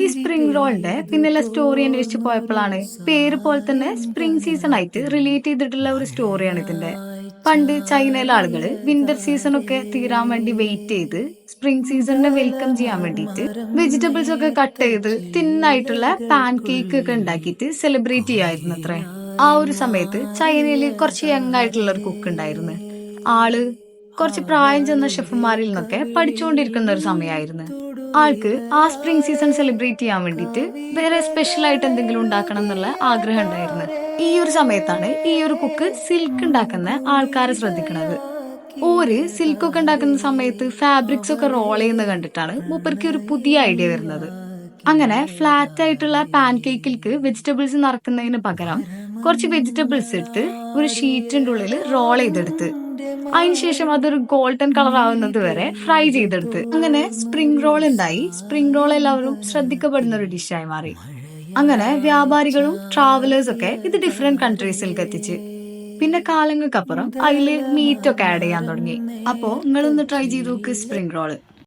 ഈ സ്പ്രിംഗ് റോളിന്റെ പിന്നിലെ സ്റ്റോറി അന്വേഷിച്ച് പോയപ്പോഴാണ് പേര് പോലെ തന്നെ സ്പ്രിംഗ് സീസൺ ആയിട്ട് റിലേറ്റ് ചെയ്തിട്ടുള്ള ഒരു സ്റ്റോറിയാണ് ഇതിന്റെ. പണ്ട് ചൈനയിലെ ആളുകള് വിന്റർ സീസൺ ഒക്കെ തീരാൻ വേണ്ടി വെയിറ്റ് ചെയ്ത് സ്പ്രിംഗ് സീസണിനെ വെൽക്കം ചെയ്യാൻ വേണ്ടിയിട്ട് വെജിറ്റബിൾസ് ഒക്കെ കട്ട് ചെയ്ത് തിന്നായിട്ടുള്ള പാൻ കേക്ക് ഒക്കെ ഉണ്ടാക്കിയിട്ട് സെലിബ്രേറ്റ് ചെയ്യായിരുന്നു അത്രേ. ആ ഒരു സമയത്ത് ചൈനയില് കുറച്ച് യങ് ആയിട്ടുള്ള ഒരു കുക്ക് ഉണ്ടായിരുന്നു. ആള് കുറച്ച് പ്രായം ചെന്ന ഷെഫുമാരിൽ നിന്നൊക്കെ പഠിച്ചുകൊണ്ടിരിക്കുന്ന ഒരു സമയമായിരുന്നു. ആൾക്ക് ആ സ്പ്രിംഗ് സീസൺ സെലിബ്രേറ്റ് ചെയ്യാൻ വേണ്ടിയിട്ട് വേറെ സ്പെഷ്യൽ ആയിട്ട് എന്തെങ്കിലും ഉണ്ടാക്കണം എന്നുള്ള ആഗ്രഹം ഉണ്ടായിരുന്നു. ഈ ഒരു സമയത്താണ് ഈ ഒരു കുക്ക് സിൽക്ക് ഉണ്ടാക്കുന്ന ആൾക്കാരെ ശ്രദ്ധിക്കുന്നത്. ഓര് സിൽക്ക് ഒക്കെ ഉണ്ടാക്കുന്ന സമയത്ത് ഫാബ്രിക്സ് ഒക്കെ റോൾ ചെയ്യുന്നത് കണ്ടിട്ടാണ് മൂപ്പർക്ക് ഒരു പുതിയ ഐഡിയ വരുന്നത്. അങ്ങനെ ഫ്ലാറ്റ് ആയിട്ടുള്ള പാൻ കേക്കിലേക്ക് വെജിറ്റബിൾസ് നിറക്കുന്നതിന് പകരം കുറച്ച് വെജിറ്റബിൾസ് എടുത്ത് ഒരു ഷീറ്റിന്റെ ഉള്ളിൽ റോൾ ചെയ്തെടുത്ത് അതിനുശേഷം അതൊരു ഗോൾഡൻ കളർ ആവുന്നത് വരെ ഫ്രൈ ചെയ്തെടുത്ത് അങ്ങനെ സ്പ്രിംഗ് റോൾ ഉണ്ടായി. സ്പ്രിംഗ് റോൾ എല്ലാവരും ശ്രദ്ധിക്കപ്പെടുന്ന ഒരു ഡിഷായി മാറി. അങ്ങനെ വ്യാപാരികളും ട്രാവലേഴ്സ് ഒക്കെ ഇത് ഡിഫറെന്റ് കൺട്രീസിലേക്ക് എത്തിച്ച്. പിന്നെ കാലങ്ങൾക്കപ്പുറം അതില് മീറ്റ് ഒക്കെ ആഡ് ചെയ്യാൻ തുടങ്ങി. അപ്പോ നിങ്ങളൊന്ന് ട്രൈ ചെയ്ത് നോക്ക് സ്പ്രിംഗ് റോള്.